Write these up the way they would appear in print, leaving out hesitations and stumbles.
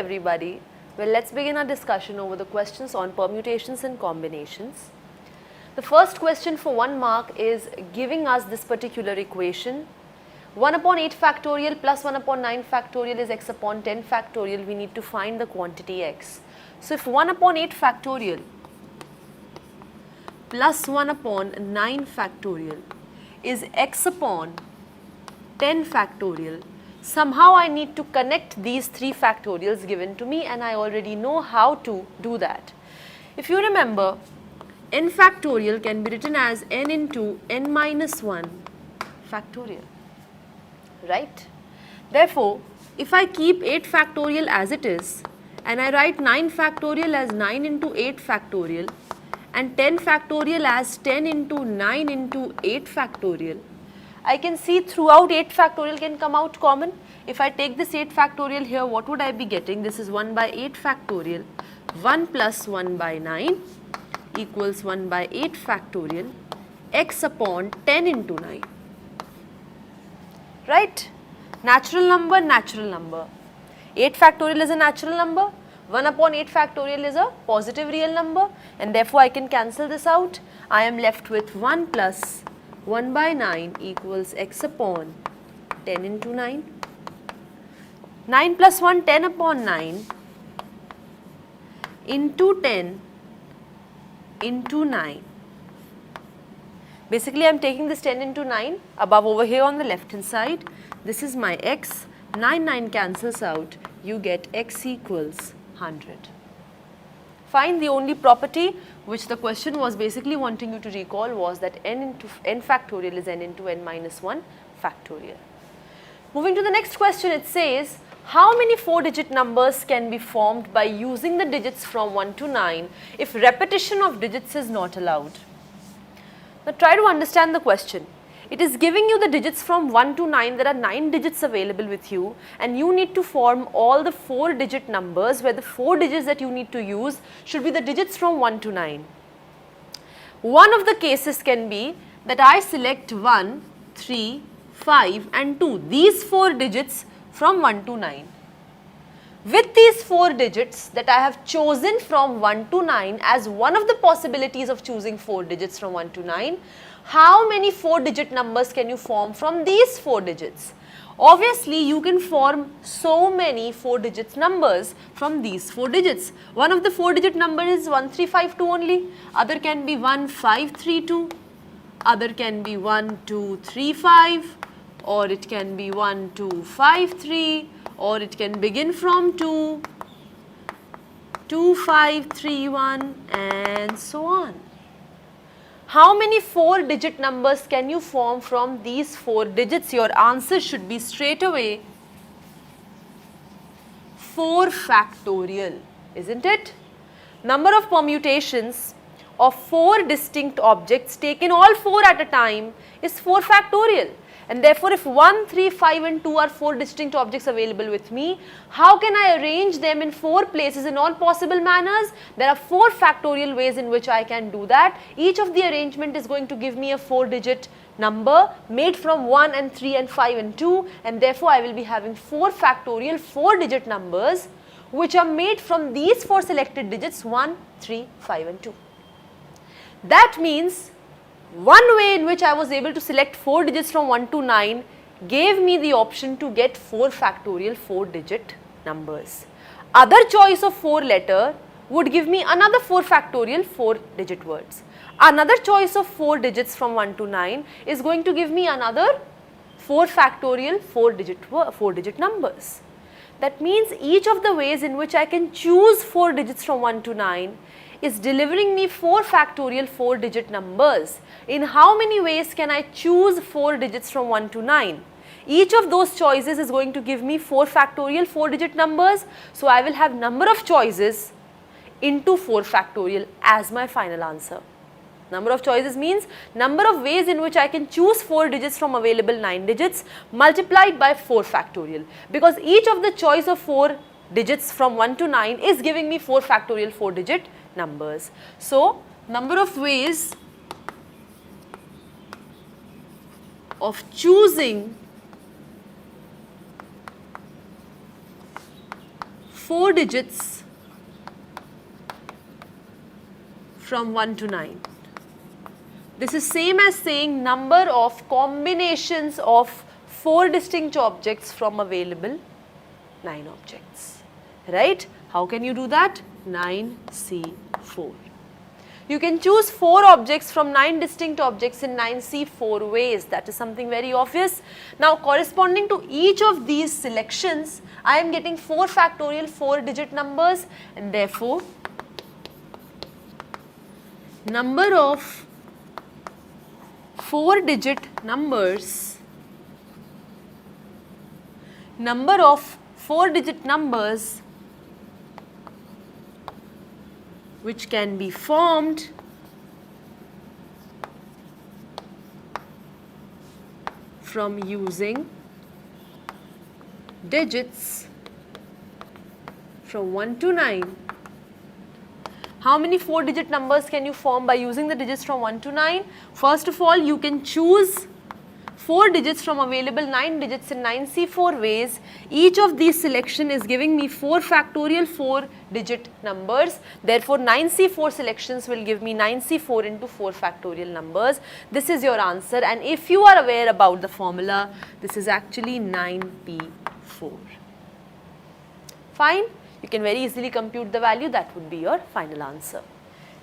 everybody. Well, let's begin our discussion over the questions on permutations and combinations. The first question for 1 mark is giving us this particular equation. 1 upon 8 factorial plus 1 upon 9 factorial is x upon 10 factorial. We need to find the quantity x. So, if 1 upon 8 factorial plus 1 upon 9 factorial is x upon 10 factorial, somehow I need to connect these 3 factorials given to me, and I already know how to do that. If you remember, n factorial can be written as n into n minus 1 factorial, right? Therefore, if I keep 8 factorial as it is and I write 9 factorial as 9 into 8 factorial and 10 factorial as 10 into 9 into 8 factorial, I can see throughout 8 factorial can come out common. If I take this 8 factorial here, what would I be getting? This is 1 by 8 factorial. 1 plus 1 by 9 equals 1 by 8 factorial x upon 10 into 9. Right? Natural number, natural number. 8 factorial is a natural number. 1 upon 8 factorial is a positive real number, and therefore I can cancel this out. I am left with 1 plus 1 by 9 equals x upon 10 into 9. 9 plus 1, 10 upon 9 into 10 into 9. Basically, I am taking this 10 into 9 above over here on the left hand side. This is my x. 9 cancels out. You get x equals 100. Fine. The only property which the question was basically wanting you to recall was that n factorial is n into n minus 1 factorial. Moving to the next question, it says, how many 4-digit numbers can be formed by using the digits from 1 to 9 if repetition of digits is not allowed? Now try to understand the question. It is giving you the digits from 1 to 9. There are 9 digits available with you, and you need to form all the 4-digit numbers where the 4 digits that you need to use should be the digits from 1 to 9. One of the cases can be that I select 1, 3, 5 and 2, these 4 digits from 1 to 9. With these 4 digits that I have chosen from 1 to 9 as one of the possibilities of choosing 4 digits from 1 to 9, how many 4-digit numbers can you form from these 4 digits? Obviously, you can form so many 4-digit numbers from these 4 digits. One of the 4-digit number is 1352 only, other can be 1532, other can be 1235, or it can be 1253, or it can begin from 2, 2531 and so on. How many 4-digit numbers can you form from these 4 digits? Your answer should be straight away 4 factorial, isn't it? Number of permutations of 4 distinct objects taken all 4 at a time is 4 factorial. And therefore, if 1, 3, 5 and 2 are 4 distinct objects available with me, how can I arrange them in 4 places in all possible manners? There are 4 factorial ways in which I can do that. Each of the arrangement is going to give me a 4-digit number made from 1 and 3 and 5 and 2, and therefore I will be having 4 factorial 4-digit numbers which are made from these 4 selected digits 1, 3, 5 and 2. That means one way in which I was able to select 4 digits from 1 to 9 gave me the option to get 4 factorial 4-digit numbers. Other choice of 4 letter would give me another 4 factorial 4-digit words. Another choice of 4 digits from 1 to 9 is going to give me another 4 factorial 4-digit numbers. That means each of the ways in which I can choose 4 digits from 1 to 9 is delivering me 4 factorial 4-digit numbers. In how many ways can I choose 4 digits from 1 to 9? Each of those choices is going to give me 4 factorial 4-digit numbers. So, I will have number of choices into 4 factorial as my final answer. Number of choices means number of ways in which I can choose 4 digits from available 9 digits multiplied by 4 factorial, because each of the choice of 4 digits from 1 to 9 is giving me 4 factorial 4-digit numbers. So, number of ways of choosing 4 digits from 1 to 9. This is same as saying number of combinations of 4 distinct objects from available 9 objects, right? How can you do that? 9C4. You can choose 4 objects from 9 distinct objects in 9C4 ways. That is something very obvious. Now, corresponding to each of these selections, I am getting 4 factorial 4 digit numbers, and therefore, number of 4 digit numbers, which can be formed from using digits from 1 to 9. How many 4 digit numbers can you form by using the digits from 1 to 9? First of all, you can choose 4 digits from available 9 digits in 9C4 ways. Each of these selection is giving me 4 factorial 4 digit numbers. Therefore, 9C4 selections will give me 9C4 into 4 factorial numbers. This is your answer, and if you are aware about the formula, this is actually 9P4. Fine. You can very easily compute the value. That would be your final answer.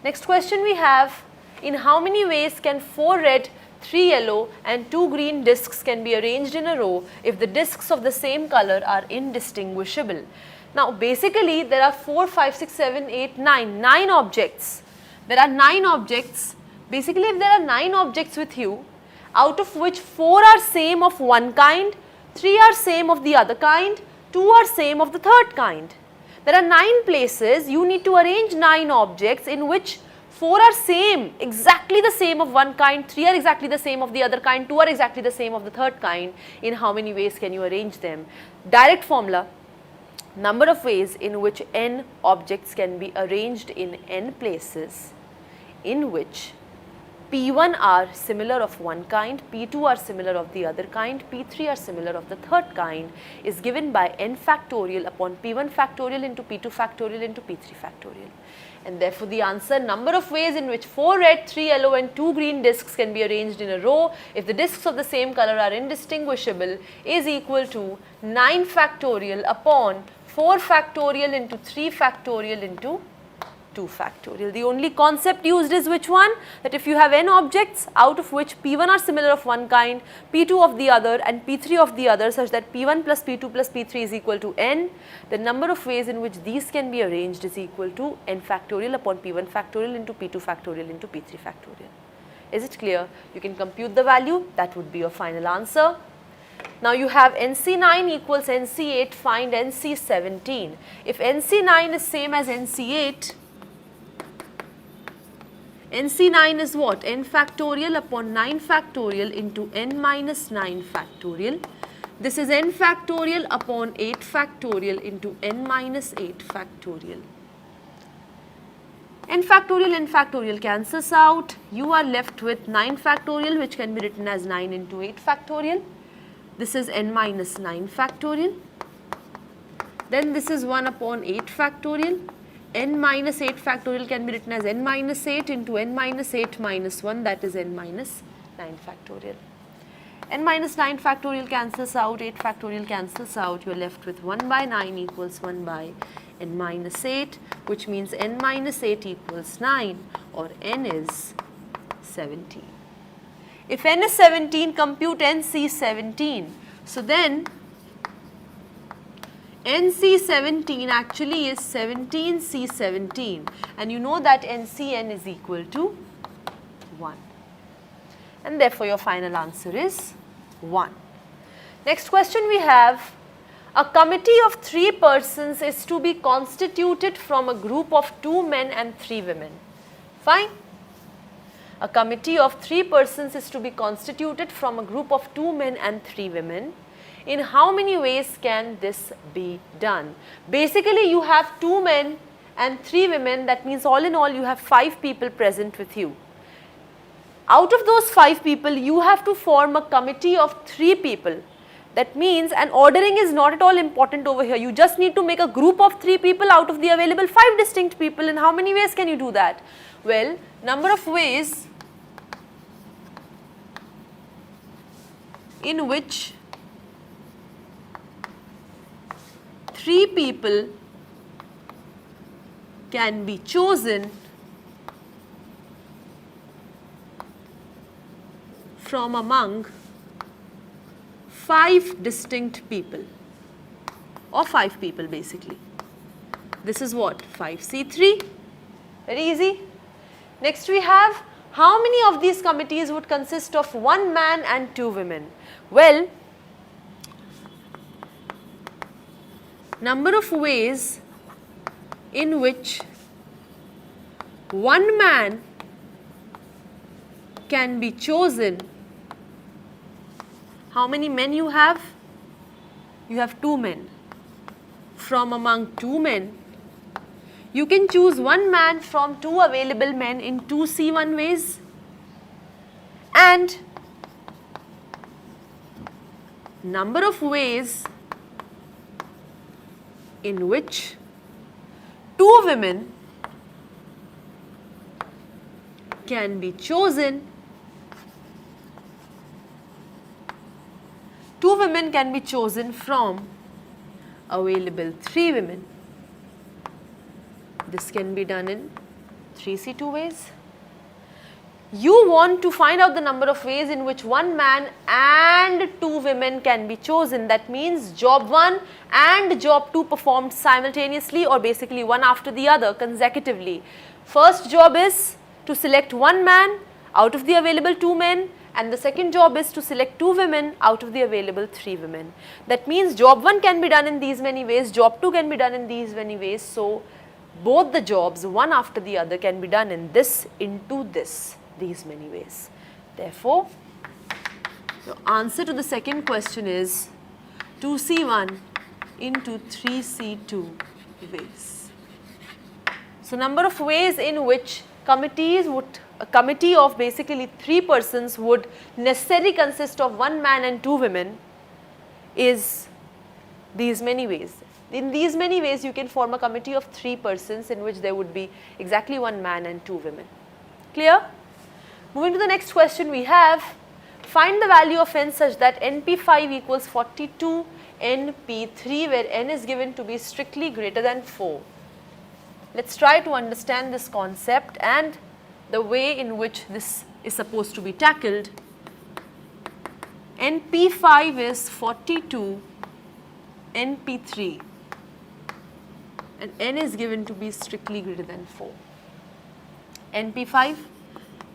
Next question we have, in how many ways can 4 red, 3 yellow and 2 green discs can be arranged in a row if the discs of the same color are indistinguishable? Now, basically there are 4, 5, 6, 7, 8, 9 objects. There are 9 objects. Basically, if there are 9 objects with you, out of which 4 are same of one kind, 3 are same of the other kind, 2 are same of the third kind. There are 9 places you need to arrange 9 objects in which 4 are same, exactly the same of one kind, 3 are exactly the same of the other kind, 2 are exactly the same of the third kind. In how many ways can you arrange them? Direct formula, number of ways in which n objects can be arranged in n places in which P1 are similar of one kind, P2 are similar of the other kind, P3 are similar of the third kind, is given by n factorial upon P1 factorial into P2 factorial into P3 factorial. And therefore, the answer, number of ways in which 4 red, 3 yellow and 2 green discs can be arranged in a row if the discs of the same color are indistinguishable, is equal to 9 factorial upon 4 factorial into 3 factorial into 2 factorial. The only concept used is which one? That if you have n objects out of which P1 are similar of one kind, P2 of the other and P3 of the other, such that P1 plus P2 plus P3 is equal to n, the number of ways in which these can be arranged is equal to n factorial upon P1 factorial into P2 factorial into P3 factorial. Is it clear? You can compute the value. That would be your final answer. Now you have NC9 equals NC8, find NC17. If NC9 is same as NC8, NC9 is what? N factorial upon 9 factorial into n minus 9 factorial. This is n factorial upon 8 factorial into n minus 8 factorial. N factorial cancels out. You are left with 9 factorial, which can be written as 9 into 8 factorial. This is n minus 9 factorial. Then this is 1 upon 8 factorial. N minus 8 factorial can be written as n minus 8 into n minus 8 minus 1, that is n minus 9 factorial. N minus 9 factorial cancels out, 8 factorial cancels out, you are left with 1 by 9 equals 1 by n minus 8, which means n minus 8 equals 9, or n is 17. If n is 17, compute NC17. So then NC17 actually is 17C17, and you know that NCN is equal to 1, and therefore your final answer is 1. Next question we have, a committee of 3 persons is to be constituted from a group of 2 men and 3 women. Fine. A committee of 3 persons is to be constituted from a group of 2 men and 3 women. In how many ways can this be done? Basically, you have 2 men and 3 women, that means all in all you have 5 people present with you. Out of those 5 people, you have to form a committee of 3 people. That means, and ordering is not at all important over here. You just need to make a group of 3 people out of the available 5 distinct people. In how many ways can you do that? Well, number of ways in which 3 people can be chosen from among 5 distinct people, or 5 people basically. This is what? 5C3. Very easy. Next we have, how many of these committees would consist of 1 man and 2 women? Well, number of ways in which 1 man can be chosen. How many men you have? You have 2 men. From among 2 men, you can choose 1 man from 2 available men in 2C1 ways, and number of ways in which 2 women can be chosen. 2 women can be chosen from available 3 women. This can be done in 3C2 ways. You want to find out the number of ways in which 1 man and 2 women can be chosen. That means job 1 and job 2 performed simultaneously, or basically one after the other consecutively. First job is to select 1 man out of the available 2 men, and the second job is to select 2 women out of the available 3 women. That means job 1 can be done in these many ways, job 2 can be done in these many ways. So both the jobs, one after the other, can be done in this into this, these many ways. Therefore, the answer to the second question is 2C1 into 3C2 ways. So number of ways in which a committee of basically 3 persons would necessarily consist of 1 man and 2 women is these many ways. In these many ways, you can form a committee of 3 persons in which there would be exactly 1 man and 2 women. Clear? Moving to the next question, we have, find the value of n such that np5 equals 42 np3, where n is given to be strictly greater than 4. Let's try to understand this concept and the way in which this is supposed to be tackled. np5 is 42 np3 and n is given to be strictly greater than 4. np5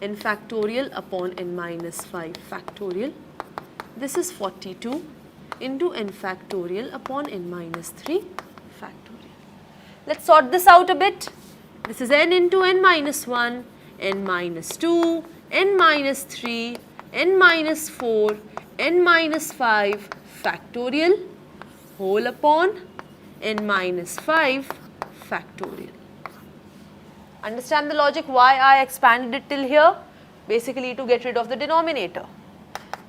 n factorial upon n minus 5 factorial. This is 42 into n factorial upon n minus 3 factorial. Let's sort this out a bit. This is n into n minus 1, n minus 2, n minus 3, n minus 4, n minus 5 factorial whole upon n minus 5 factorial. Understand the logic why I expanded it till here? Basically to get rid of the denominator.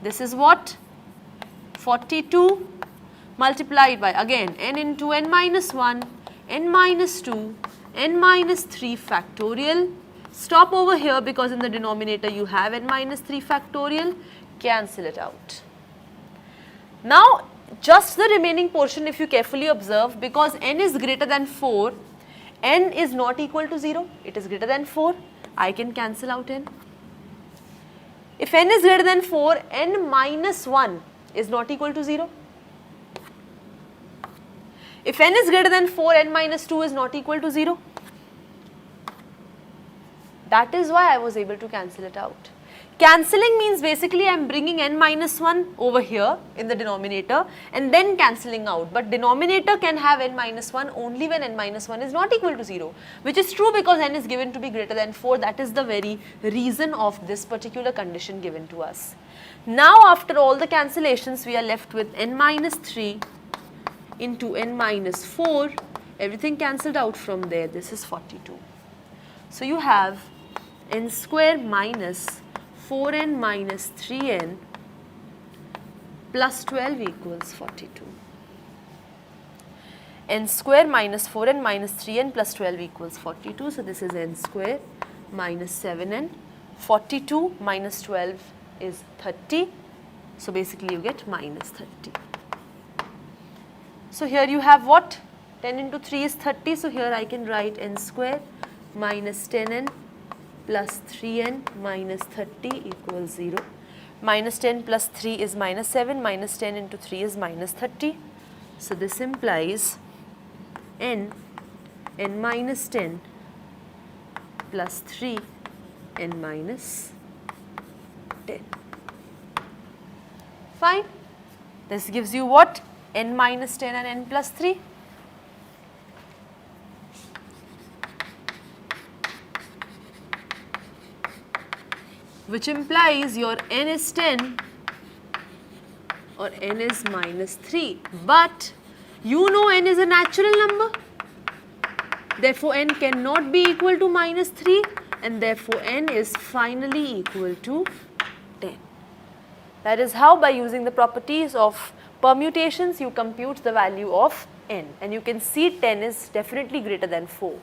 This is what? 42 multiplied by, again, n into n minus 1, n minus 2, n minus 3 factorial. Stop over here because in the denominator you have n minus 3 factorial. Cancel it out. Now, just the remaining portion, if you carefully observe, because n is greater than 4, n is not equal to 0, it is greater than 4, I can cancel out n. If n is greater than 4, n minus 1 is not equal to 0. If n is greater than 4, n minus 2 is not equal to 0. That is why I was able to cancel it out. Cancelling means basically I am bringing n minus 1 over here in the denominator and then cancelling out. But denominator can have n minus 1 only when n minus 1 is not equal to 0, which is true because n is given to be greater than 4. That is the very reason of this particular condition given to us. Now after all the cancellations, we are left with n minus 3 into n minus 4. Everything cancelled out from there. This is 42. So you have n square minus 4n minus 3n plus 12 equals 42. N square minus 4n minus 3n plus 12 equals 42. So this is n square minus 7n. 42 minus 12 is 30. So basically you get minus 30. So here you have what? 10 into 3 is 30. So here I can write n square minus 10n plus 3n minus 30 equals 0. Minus 10 plus 3 is minus 7. Minus 10 into 3 is minus 30. So this implies n minus 10 plus 3 n minus 10. Fine. This gives you what? N minus 10 and n plus 3. Which implies your n is 10 or n is minus 3. But you know n is a natural number. Therefore, n cannot be equal to minus 3 and therefore n is finally equal to 10. That is how, by using the properties of permutations, you compute the value of n, and you can see 10 is definitely greater than 4.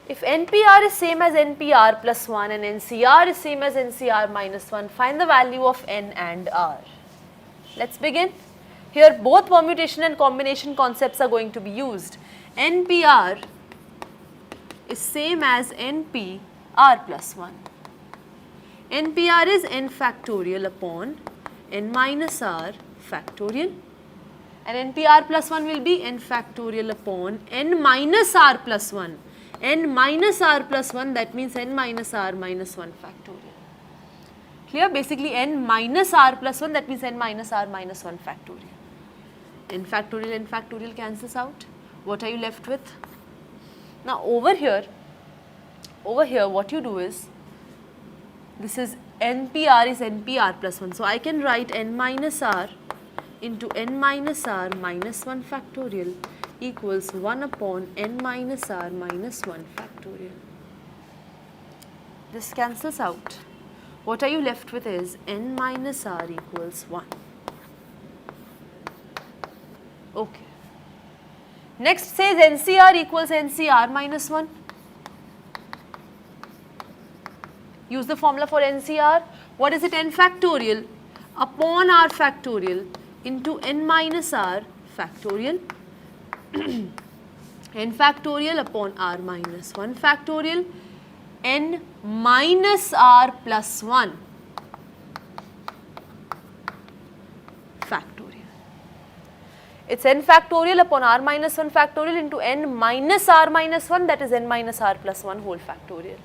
If NPR is same as NPR plus 1 and NCR is same as NCR minus 1, find the value of n and r. Let's begin. Here both permutation and combination concepts are going to be used. NPR is same as NPR plus 1. NPR is n factorial upon n minus r factorial, and NPR plus 1 will be n factorial upon n minus r plus 1. N minus r plus 1, that means n minus r minus 1 factorial. Clear? Basically n minus r plus 1, that means n minus r minus 1 factorial. N factorial cancels out. What are you left with? Now over here what you do is, this is NPR is NPR plus 1. So I can write n minus r into n minus r minus 1 factorial equals 1 upon n minus r minus 1 factorial. This cancels out. What are you left with is n minus r equals 1. Okay. Next says NCR equals NCR minus 1. Use the formula for NCR. What is it? N factorial upon r factorial into n minus r factorial. N factorial upon r minus 1 factorial, n minus r plus 1 factorial. It's n factorial upon r minus 1 factorial into n minus r minus 1, that is n minus r plus 1 whole factorial.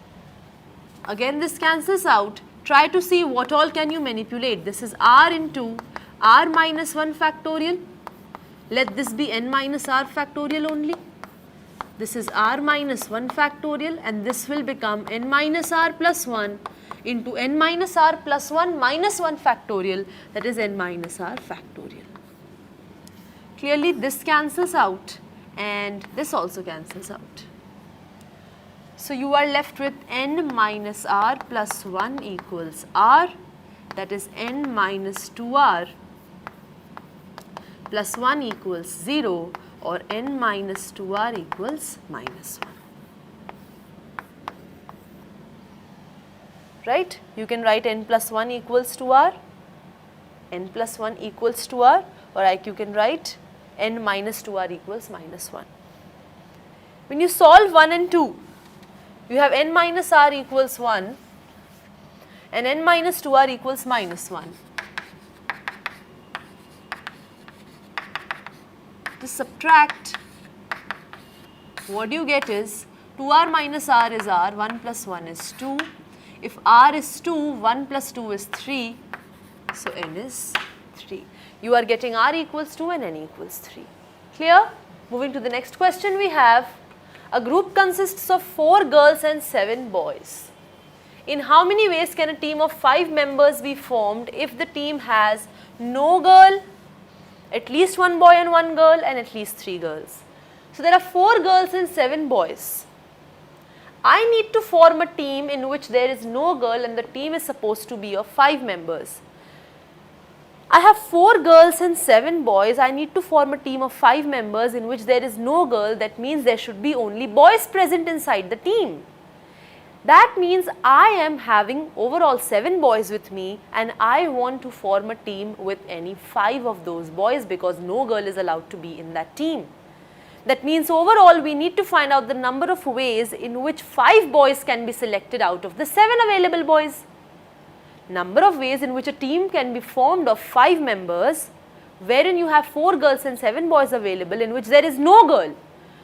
Again this cancels out. Try to see what all can you manipulate. This is r into r minus 1 factorial. Let this be n minus r factorial only. This is r minus 1 factorial, and this will become n minus r plus 1 into n minus r plus 1 minus 1 factorial, that is n minus r factorial. Clearly this cancels out and this also cancels out. So you are left with n minus r plus 1 equals r, that is n minus 2r plus 1 equals 0, or n minus 2r equals minus 1. Right? You can write n plus 1 equals to r, n plus 1 equals to r, or you can write n minus 2r equals minus 1. When you solve 1 and 2, you have n minus r equals 1 and n minus 2r equals minus 1. To subtract, what you get is 2r minus r is r, 1 plus 1 is 2. If r is 2, 1 plus 2 is 3, so n is 3. You are getting r equals 2 and n equals 3. Clear? Moving to the next question, we have a group consists of 4 girls and 7 boys. In how many ways can a team of 5 members be formed if the team has no girl, at least 1 boy and 1 girl, and at least 3 girls? So there are 4 girls and 7 boys. I need to form a team in which there is no girl and the team is supposed to be of 5 members. I have 4 girls and 7 boys. I need to form a team of 5 members in which there is no girl. That means there should be only boys present inside the team. That means I am having overall 7 boys with me and I want to form a team with any 5 of those boys because no girl is allowed to be in that team. That means overall we need to find out the number of ways in which 5 boys can be selected out of the 7 available boys. Number of ways in which a team can be formed of 5 members wherein you have 4 girls and 7 boys available in which there is no girl.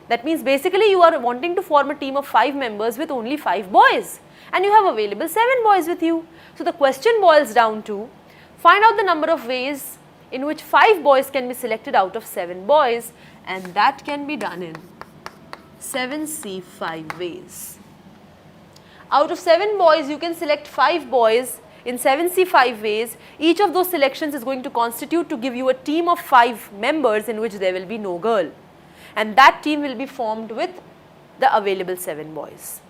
That means basically you are wanting to form a team of 5 members with only 5 boys and you have available 7 boys with you. So the question boils down to find out the number of ways in which 5 boys can be selected out of 7 boys, and that can be done in 7C 5 ways. Out of 7 boys you can select 5 boys in 7C 5 ways. Each of those selections is going to constitute to give you a team of 5 members in which there will be no girl, and that team will be formed with the available 7 boys.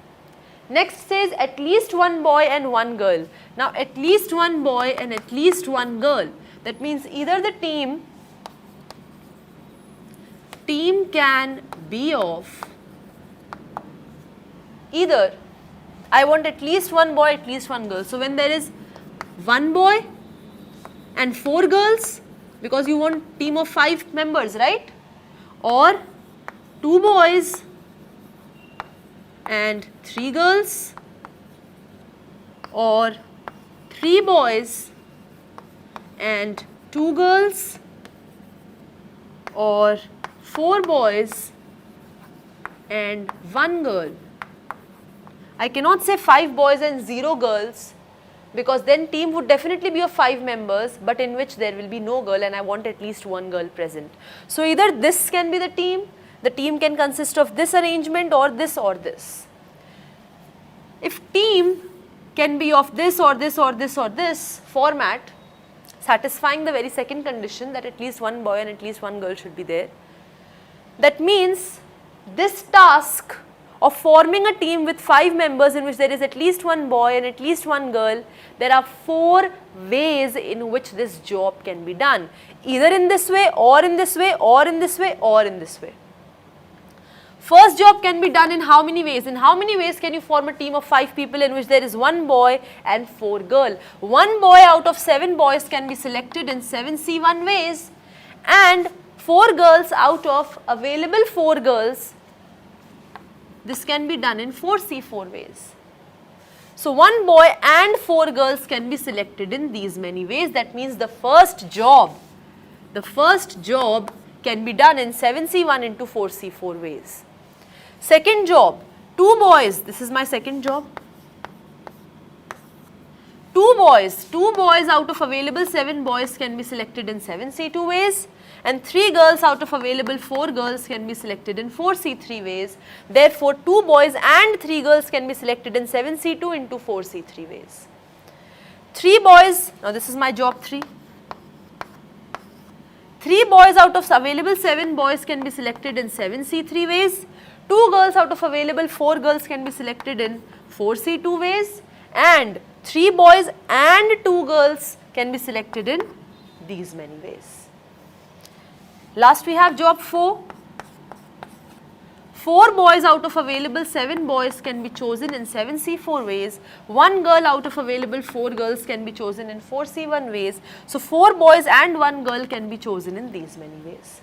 Next says at least 1 boy and 1 girl. Now at least 1 boy and at least 1 girl, that means either the team can be of either I want at least 1 boy, at least 1 girl. So when there is 1 boy and 4 girls, because you want team of 5 members, right? Or 2 boys and 3 girls, or 3 boys and 2 girls, or 4 boys and 1 girl. I cannot say 5 boys and 0 girls because then team would definitely be of 5 members but in which there will be no girl and I want at least 1 girl present. So either this can be the team can consist of this arrangement or this or this. If team can be of this or this or this or this format, satisfying the very second condition that at least 1 boy and at least 1 girl should be there, that means this task of forming a team with 5 members in which there is at least 1 boy and at least 1 girl, there are 4 ways in which this job can be done, either in this way or in this way or in this way or in this way. First job can be done in how many ways? In how many ways can you form a team of 5 people in which there is 1 boy and 4 girl? 1 boy out of 7 boys can be selected in 7C1 ways and 4 girls out of available 4 girls, this can be done in 4C4 ways. So 1 boy and 4 girls can be selected in these many ways. That means the first job can be done in 7C1 into 4C4 ways. Second job, 2 boys, this is my second job. 2 boys out of available 7 boys can be selected in 7C2 ways and 3 girls out of available 4 girls can be selected in 4C3 ways. Therefore, 2 boys and 3 girls can be selected in 7C2 into 4C3 ways. 3 boys, now this is my job 3. 3 boys out of available 7 boys can be selected in 7C3 ways. 2 girls out of available 4 girls can be selected in 4C2 ways and 3 boys and 2 girls can be selected in these many ways. Last we have job 4. 4 boys out of available 7 boys can be chosen in 7C4 ways. 1 girl out of available 4 girls can be chosen in 4C1 ways. So 4 boys and 1 girl can be chosen in these many ways.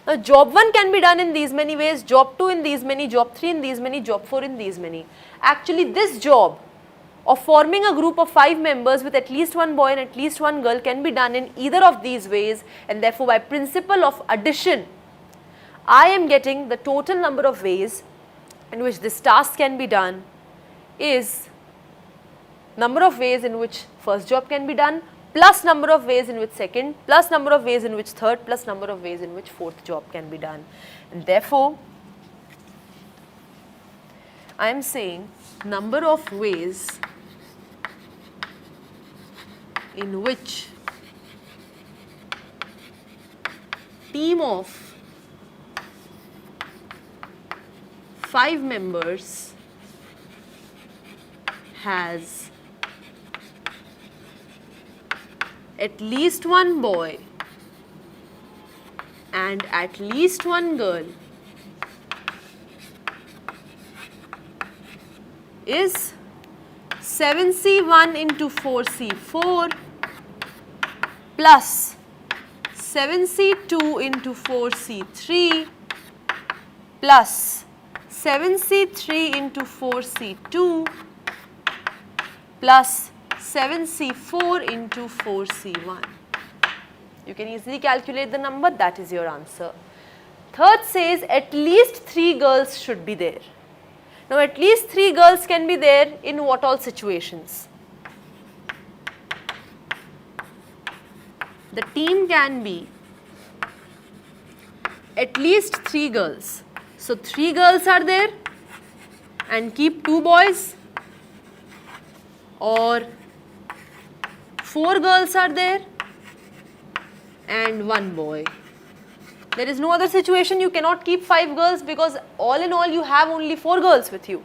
Now job 1 can be done in these many ways, job 2 in these many, job 3 in these many, job 4 in these many. Actually this job of forming a group of 5 members with at least 1 boy and at least 1 girl can be done in either of these ways, and therefore by principle of addition I am getting the total number of ways in which this task can be done is number of ways in which first job can be done plus number of ways in which second plus number of ways in which third plus number of ways in which fourth job can be done. And therefore I am saying number of ways in which team of 5 members has at least one boy and at least one girl is 7C1 into 4C4 plus 7C2 into 4C3 plus 7C3 into 4C2 plus 7C4 into 4C1. You can easily calculate the number, that is your answer. Third says at least 3 girls should be there. Now at least 3 girls can be there in what all situations? The team can be at least 3 girls. So 3 girls are there and keep 2 boys, or 4 girls are there and 1 boy. There is no other situation. You cannot keep 5 girls because all in all you have only 4 girls with you.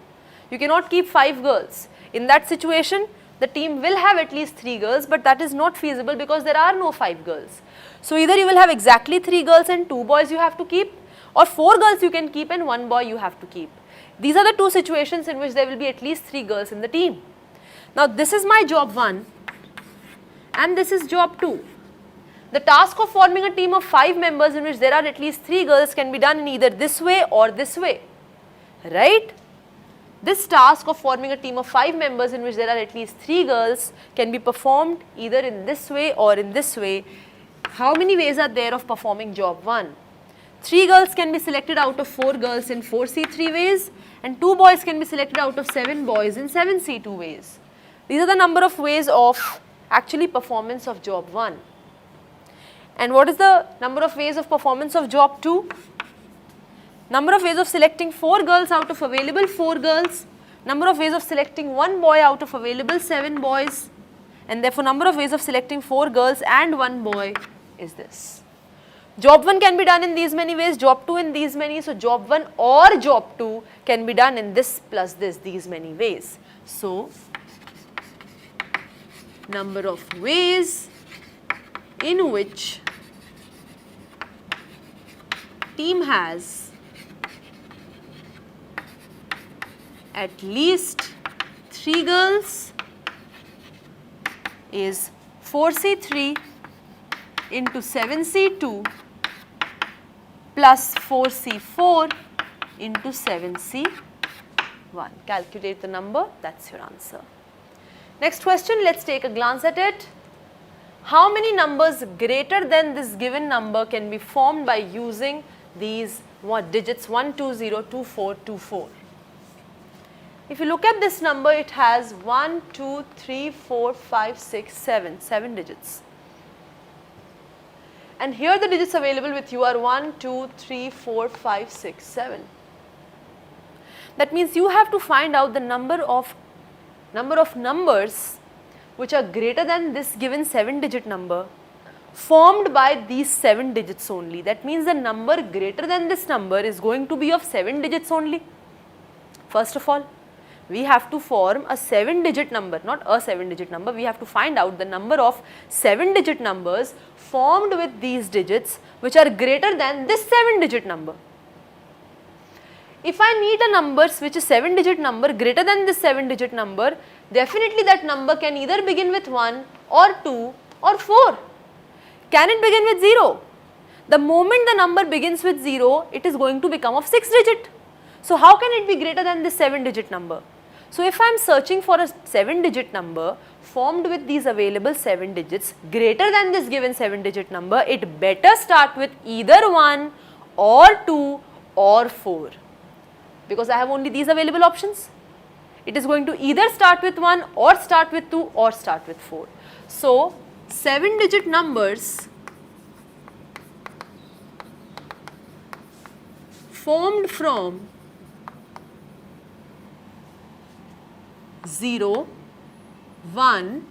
You cannot keep 5 girls. In that situation, the team will have at least 3 girls, but that is not feasible because there are no 5 girls. So either you will have exactly 3 girls and 2 boys you have to keep, or 4 girls you can keep and 1 boy you have to keep. These are the 2 situations in which there will be at least 3 girls in the team. Now this is my job 1 and this is job 2. The task of forming a team of 5 members in which there are at least 3 girls can be done in either this way or this way, right? This task of forming a team of 5 members in which there are at least 3 girls can be performed either in this way or in this way. How many ways are there of performing job 1? 3 girls can be selected out of 4 girls in 4C3 ways, and 2 boys can be selected out of 7 boys in 7C2 ways. These are the number of ways of actually performance of job 1. And what is the number of ways of performance of job 2? Number of ways of selecting 4 girls out of available 4 girls, number of ways of selecting 1 boy out of available 7 boys, and therefore number of ways of selecting 4 girls and 1 boy is this. Job 1 can be done in these many ways, job 2 in these many, so job 1 or job 2 can be done in this plus this, these many ways. So, number of ways in which team has at least 3 girls is 4C3 into 7C2 plus 4C4 into 7C1. Calculate the number, that's your answer. Next question, let's take a glance at it. How many numbers greater than this given number can be formed by using these digits 1, 2, 0, 2, 4, 2, 4? If you look at this number, it has 1, 2, 3, 4, 5, 6, 7 digits. And here the digits available with you are 1, 2, 3, 4, 5, 6, 7. That means you have to find out the number of numbers which are greater than this given 7-digit number formed by these 7 digits only. That means the number greater than this number is going to be of 7 digits only. First of all, we have to form a 7-digit number, not a 7-digit number. We have to find out the number of 7-digit numbers formed with these digits which are greater than this 7-digit number. If I need a number which is 7-digit number greater than this 7-digit number, definitely that number can either begin with 1 or 2 or 4. Can it begin with 0? The moment the number begins with 0, it is going to become of 6-digit. So how can it be greater than this 7-digit number? So if I am searching for a 7-digit number formed with these available 7 digits greater than this given 7-digit number, it better start with either 1 or 2 or 4. Because I have only these available options. It is going to either start with 1 or start with 2 or start with 4. So 7-digit numbers formed from 0, 1,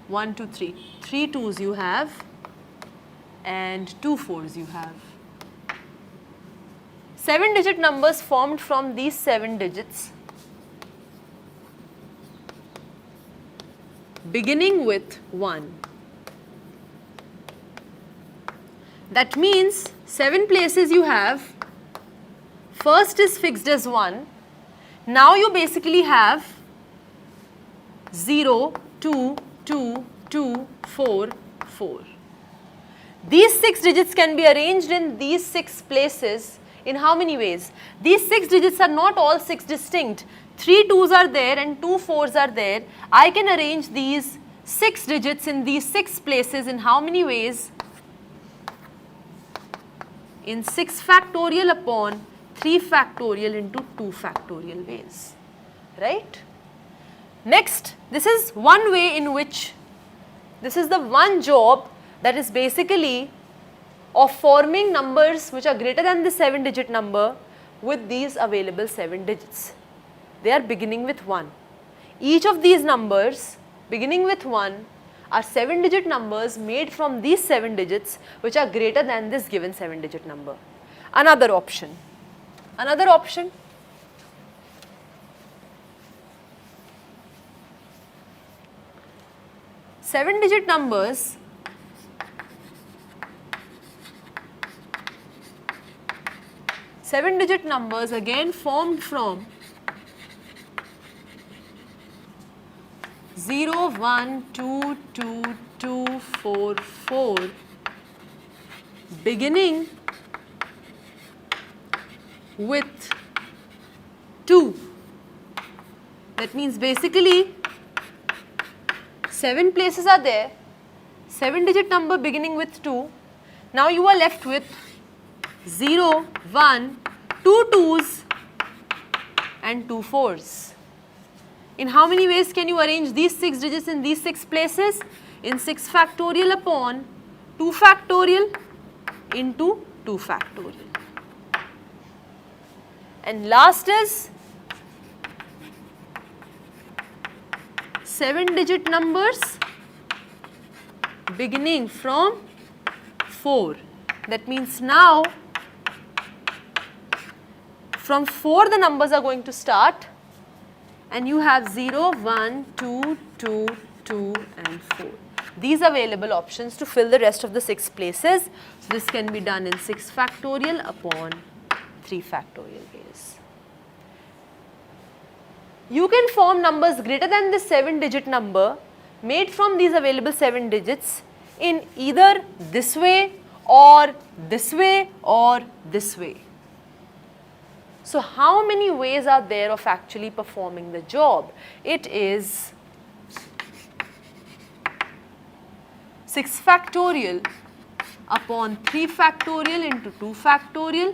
1, 2, 3, 3 2s you have and 2 4s you have. 7-digit numbers formed from these 7 digits beginning with 1 That means 7 places you have. First is fixed as 1. Now you basically have 0, 2, 2, 2, 4, 4. These 6 digits can be arranged in these 6 places in how many ways? These 6 digits are not all 6 distinct. 3 2s are there and 2 4s are there. I can arrange these 6 digits in these 6 places in how many ways? In 6 factorial upon 3 factorial into 2 factorial ways, right? Next, this is one way in which, this is the one job that is basically of forming numbers which are greater than the 7-digit number with these available 7 digits. They are beginning with 1. Each of these numbers beginning with 1 are 7-digit numbers made from these 7 digits which are greater than this given 7-digit number. Another option. 7-digit numbers again formed from 0, 1, 2, 2, 2, 4, 4 beginning with 2. That means basically 7 places are there, 7-digit number beginning with 2. Now you are left with 0, 1, 2 2s and 2 4s. In how many ways can you arrange these 6 digits in these 6 places? In 6 factorial upon 2 factorial into 2 factorial. And last is 7-digit numbers beginning from 4. That means now from 4 the numbers are going to start and you have 0, 1, 2, 2, 2 and 4. These available options to fill the rest of the 6 places. So this can be done in 6 factorial upon 3 factorial ways. You can form numbers greater than the 7-digit number made from these available 7 digits in either this way or this way or this way. So how many ways are there of actually performing the job? It is 6 factorial upon 3 factorial into 2 factorial.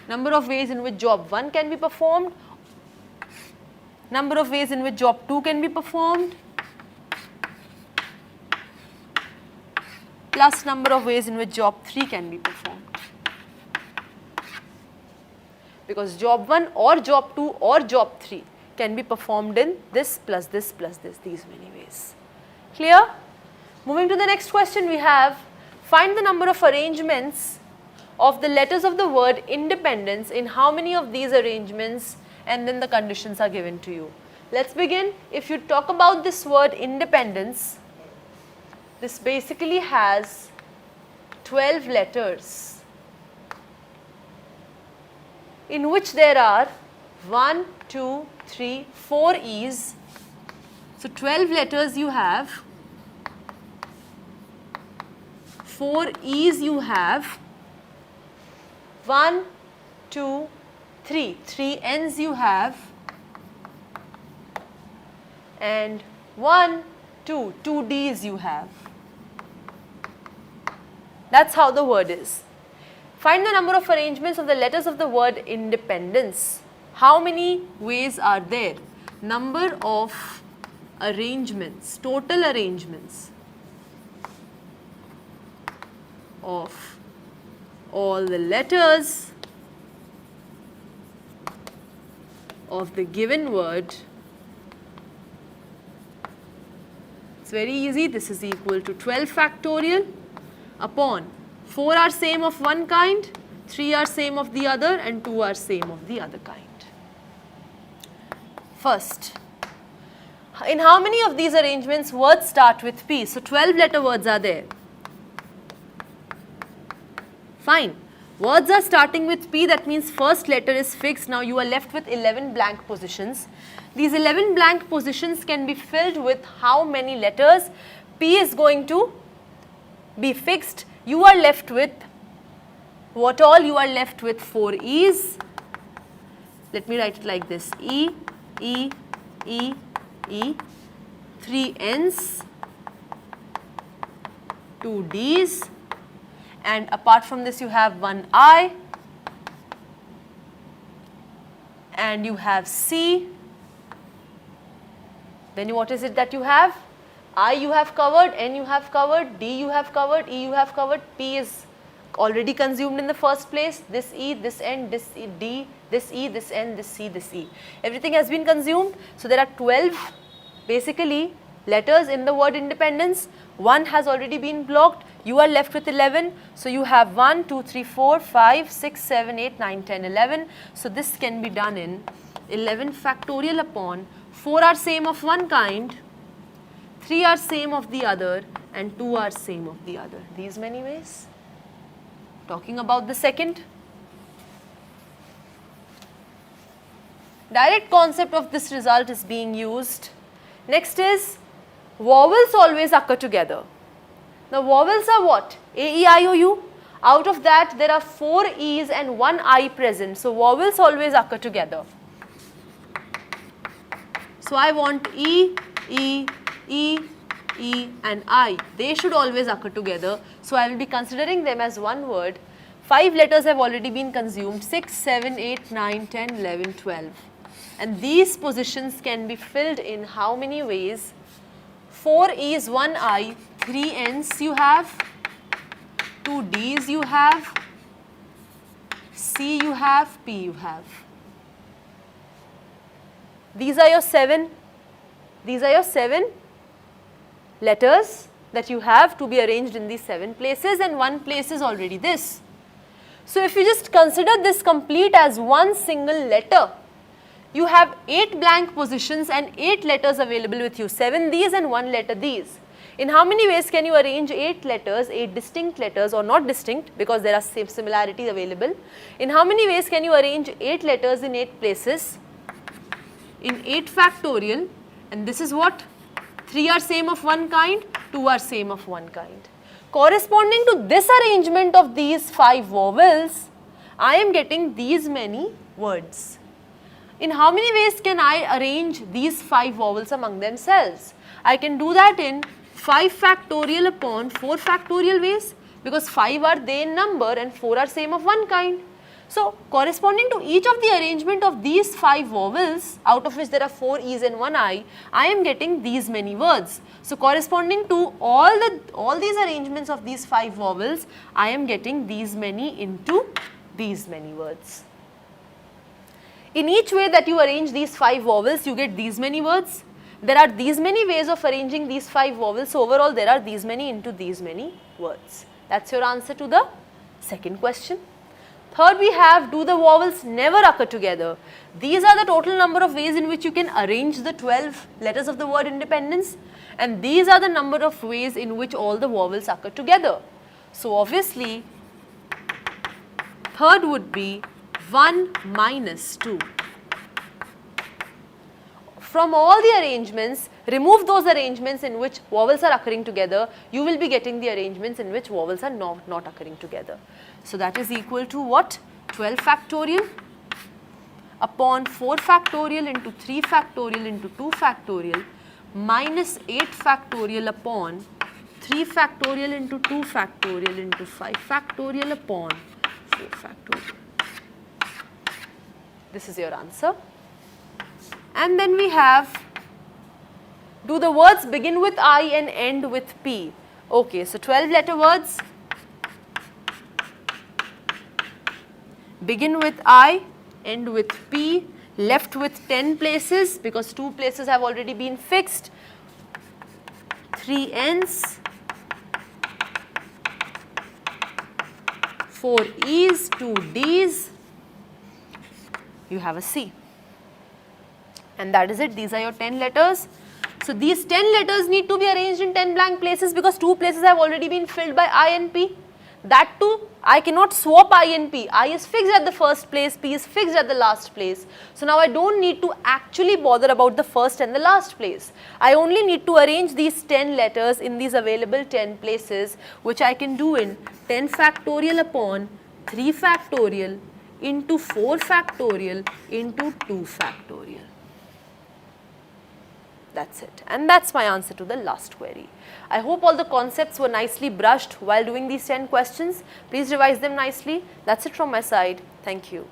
Number of ways in which job 1 can be performed. Number of ways in which job 2 can be performed. Plus number of ways in which job 3 can be performed. Because job 1 or job 2 or job 3 can be performed in this plus this plus this, these many ways. Clear? Moving to the next question we have, find the number of arrangements of the letters of the word independence in how many of these arrangements, and then the conditions are given to you. Let's begin. If you talk about this word independence, this basically has 12 letters in which there are 1, 2, 3, 4 E's. So 12 letters you have, 4 E's you have, 1, 2, 3, 3 N's you have, and 1, 2, 2 D's you have. That's how the word is. Find the number of arrangements of the letters of the word independence. How many ways are there? Number of arrangements, total arrangements of all the letters of the given word. It's very easy. This is equal to 12 factorial upon 4 are same of one kind, 3 are same of the other, and 2 are same of the other kind. First, in how many of these arrangements words start with P? So 12 letter words are there. Fine. Words are starting with P, that means first letter is fixed. Now you are left with 11 blank positions. These 11 blank positions can be filled with how many letters? P is going to be fixed. You are left with what all? You are left with 4 E's. Let me write it like this: E, E, E, E, 3 N's, 2 D's, and apart from this you have 1 I, and you have C. Then what is it that you have? I you have covered, N you have covered, D you have covered, E you have covered, P is already consumed in the first place. This E, this N, this E, D, this E, this N, this C, this E. Everything has been consumed. So there are 12 basically letters in the word independence. 1 has already been blocked. You are left with 11. So you have 1, 2, 3, 4, 5, 6, 7, 8, 9, 10, 11. So this can be done in 11 factorial upon 4 are same of one kind, 3 are same of the other, and 2 are same of the other. These many ways. Talking about the second. Direct concept of this result is being used. Next is vowels always occur together. Now vowels are what? A, E, I, O, U. Out of that there are 4 E's and 1 I present. So vowels always occur together. So I want E, E, E, E and I. They should always occur together. So I will be considering them as one word. 5 letters have already been consumed: 6, 7, 8, 9, 10, 11, 12. And these positions can be filled in how many ways? 4 E's, 1 I, 3 N's you have, 2 D's you have, C you have, P you have. These are your 7 letters that you have to be arranged in these 7 places, and one place is already this. So if you just consider this complete as one single letter, you have 8 blank positions and 8 letters available with you, 7 these and 1 letter these. In how many ways can you arrange 8 letters, 8 distinct letters, or not distinct because there are same similarities available? In how many ways can you arrange 8 letters in 8 places? In 8 factorial, and this is what? 3 are same of one kind, 2 are same of one kind. Corresponding to this arrangement of these 5 vowels, I am getting these many words. In how many ways can I arrange these 5 vowels among themselves? I can do that in 5 factorial upon 4 factorial ways, because 5 are they in number and 4 are same of one kind. So corresponding to each of the arrangement of these 5 vowels, out of which there are 4 E's and 1 I am getting these many words. So corresponding to all these arrangements of these 5 vowels, I am getting these many into these many words. In each way that you arrange these 5 vowels, you get these many words. There are these many ways of arranging these 5 vowels. So overall there are these many into these many words. That's your answer to the second question. Third, we have, do the vowels never occur together? These are the total number of ways in which you can arrange the 12 letters of the word independence, and these are the number of ways in which all the vowels occur together. So obviously, third would be 1 minus 2. From all the arrangements, remove those arrangements in which vowels are occurring together, you will be getting the arrangements in which vowels are not occurring together. So that is equal to what? 12 factorial upon 4 factorial into 3 factorial into 2 factorial minus 8 factorial upon 3 factorial into 2 factorial into 5 factorial upon 4 factorial. This is your answer. And then we have, do the words begin with I and end with P? Okay, so 12 letter words begin with I, end with P, left with 10 places because 2 places have already been fixed, 3 N's, 4 E's, 2 D's, you have a C. And that is it. These are your 10 letters. So these 10 letters need to be arranged in 10 blank places because 2 places have already been filled by I and P. That too, I cannot swap I and P. I is fixed at the first place, P is fixed at the last place. So now I don't need to actually bother about the first and the last place. I only need to arrange these 10 letters in these available 10 places, which I can do in 10 factorial upon 3 factorial into 4 factorial into 2 factorial. That's it. And that's my answer to the last query. I hope all the concepts were nicely brushed while doing these 10 questions. Please revise them nicely. That's it from my side. Thank you.